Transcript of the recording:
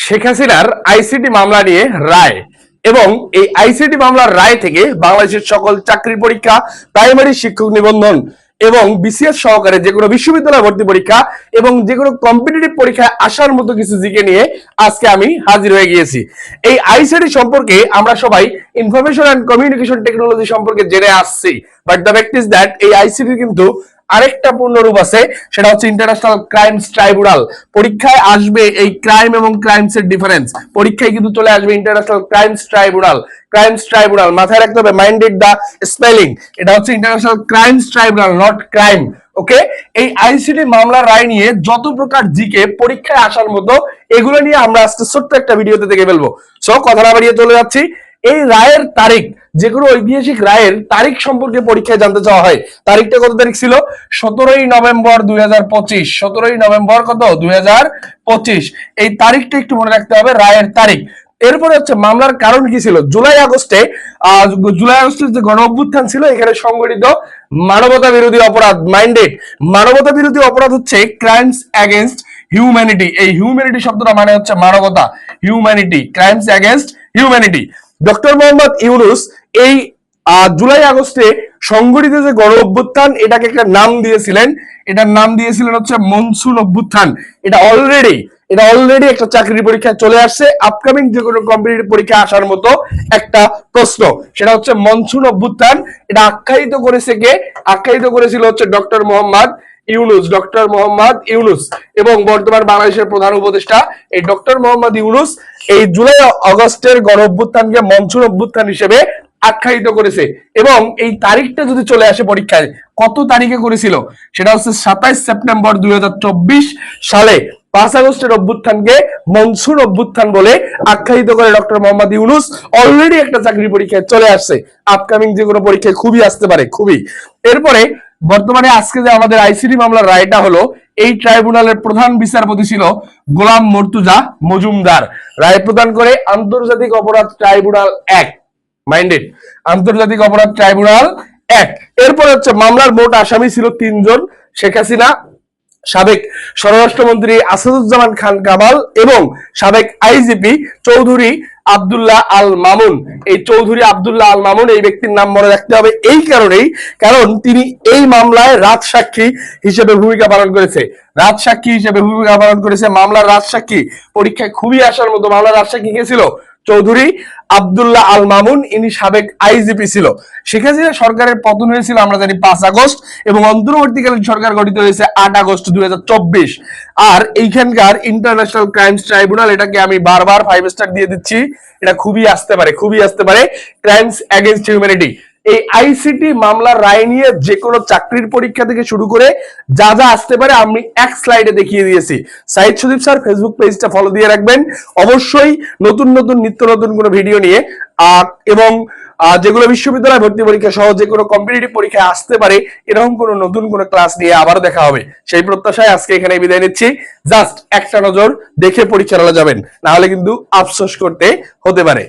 শেখ হাসিনার আইসিটি মামলা নিয়ে রায় এবং এই আইসিটি মামলার রায় থেকে বাংলাদেশের সকল চাকরি পরীক্ষা, প্রাইমারি শিক্ষক নিবন্ধন এবং বিসিএস সহকারে যে কোনো বিশ্ববিদ্যালয় ভর্তি পরীক্ষা এবং যে কোনো কম্পিটিটিভ পরীক্ষায় আসার মতো কিছু জিকে নিয়ে আজকে আমি হাজির হয়ে গিয়েছি। এই আইসিটি সম্পর্কে আমরা সবাই ইনফরমেশন অ্যান্ড কমিউনিকেশন টেকনোলজি সম্পর্কে জেনে আসছি, but the fact is that এই আইসিটি কিন্তু আরেকটা পূর্ণরূপ আছে, সেটা হচ্ছে ইন্টারন্যাশনাল ক্রাইমস ট্রাইব্যুনাল। পরীক্ষায় আসবে এই ক্রাইম এবং ক্রাইমস এর ডিফারেন্স, পরীক্ষায় কিন্তু চলে আসবে international crimes tribunal. Crimes tribunal মাথায় রাখতে হবে, মাইন্ডেড দা স্পেলিং, এটা হচ্ছে international crimes tribunal, not crime. Okay, এই আইসিটি মামলার রায় নিয়ে যত প্রকার জিকে পরীক্ষায় আসার মতো এগুলো নিয়ে আমরা আজকে ছোট্ট একটা ভিডিওতে দেখে ফেলবো। সো কথা না বাড়িয়ে চলে যাচ্ছি। এই রায়ের তারিখ, যে কোনো ঐতিহাসিক রায়ের তারিখ সম্পর্কে পরীক্ষায় জানতে চাওয়া হয়। তারিখটা কত তারিখ ছিল? 17ই নভেম্বর 2025। 17ই নভেম্বর কত? 2025। এই তারিখটা একটু মনে রাখতে হবে, রায়ের তারিখ। এরপরে হচ্ছে মামলার কারণ কি ছিল? জুলাই আগস্টে যে গণ অভ্যুত্থান ছিল, এখানে সংগঠিত মানবতা বিরোধী অপরাধ, মাইন্ডেড মানবতা বিরোধী অপরাধ হচ্ছে ক্রাইমস এগেইনস্ট হিউম্যানিটি। এই হিউম্যানিটি শব্দটা মানে হচ্ছে মানবতা, humanity, crimes against humanity. Doctor Mohammad Yunus এই জুলাই আগস্টে সংগঠিত যে গণ অভ্যুত্থান, এটাকে একটা নাম দিয়েছিলেন, এটার নাম দিয়েছিলেন হচ্ছে মনসুন অভ্যুত্থান। এটা অলরেডি একটা চাকরির পরীক্ষায় চলে আসছে, আপকামিং যে কোনো কম্পিটিটিভ পরীক্ষা আসার মতো একটা প্রশ্ন, সেটা হচ্ছে মনসুন অভ্যুত্থান। এটা আখ্যায়িত করেছিল হচ্ছে ডক্টর মোহাম্মদ ইউনূস এবং বর্তমান বাংলাদেশের প্রধান উপদেষ্টা এই ডক্টর মোহাম্মদ ইউনূস এই জুলাই আগস্টের গণ অভ্যুত্থানকে মনসুন অভ্যুত্থান হিসেবে আখ্যায়িত করেছে। এবং এই তারিখটা যদি চলে আসে পরীক্ষায়, কত তারিখে করেছিল? সেটা হচ্ছে 27 সেপ্টেম্বর 2024 সালে 5 আগস্টের অভ্যুত্থানকে মনসুন অভ্যুত্থান বলে আখ্যায়িত করে ডক্টর মোহাম্মদ ইউনূস। অলরেডি একটা চাকরি পরীক্ষায় চলে আসছে, আপকামিং যে কোনো পরীক্ষায় খুবই আসতে পারে, খুবই। এরপরে বর্তমানে আজকে যে আমাদের আইসিটি মামলার রায়টা হলো, এই ট্রাইব্যুনালের প্রধান বিচারপতি ছিল গোলাম মর্তুজা মজুমদার। রায় প্রদান করে আন্তর্জাতিক অপরাধ ট্রাইব্যুনাল 1, মাইন্ডেড, আন্তর্জাতিক অপরাধ ট্রাইব্যুনাল 1। এরপরে হচ্ছে মামলার মোট আসামি ছিল 3 জন, শেখ হাসিনা, সাবেক স্বরাষ্ট্রমন্ত্রী আসাদুজ্জামান খান কামাল এবং সাবেক আইজিপি চৌধুরী আব্দুল্লাহ আল মামুন। এই চৌধুরী আব্দুল্লাহ আল মামুন এই ব্যক্তির নাম মনে রাখতে হবে এই কারণেই, কারণ তিনি এই মামলায় রাজসাক্ষী হিসেবে ভূমিকা পালন করেছে। মামলার রাজসাক্ষী পরীক্ষায় খুবই আসার মতো। মামলার রাজসাক্ষী কে ছিল? চৌধুরী আব্দুল্লাহ আল মামুন, ইনি সাবেক আইজিপি ছিল। শেখ হাসিনা সরকারের পতন হয়েছিল আমরা জানি 5 আগস্ট এবং অন্তর্বর্তীকালীন সরকার গঠিত হয়েছে 8 আগস্ট 2024। আর এইখানকার ইন্টারন্যাশনাল ক্রাইমস ট্রাইব্যুনাল, এটাকে আমি বারবার 5 স্টার দিয়ে দিচ্ছি, এটা খুবই আসতে পারে ক্রাইমস এগেইনস্ট হিউম্যানিটি। এই আইসিটি মামলার রায় নিয়ে যে কোনো চাকরির পরীক্ষা থেকে শুরু করে যা যা আসতে পারে আমি এক স্লাইডে দেখিয়ে দিয়েছি। সাইদ সুদীপ স্যার ফেসবুক পেজটা ফলো দিয়ে রাখবেন, অবশ্যই নিত্য নতুন কোনো ভিডিও নিয়ে এবং যেগুলো বিশ্ববিদ্যালয় ভর্তি পরীক্ষা সহ যে কোনো কম্পিটিটিভ পরীক্ষায় আসতে পারে এরকম কোনো নতুন কোনো ক্লাস নিয়ে আবার দেখা হবে, সেই প্রত্যাশায় আজকে এখানে বিদায় নিচ্ছি। জাস্ট একটা নজর দেখে পরীক্ষা চালা যাবেন, না হলে কিন্তু আফসোস করতে হতে পারে।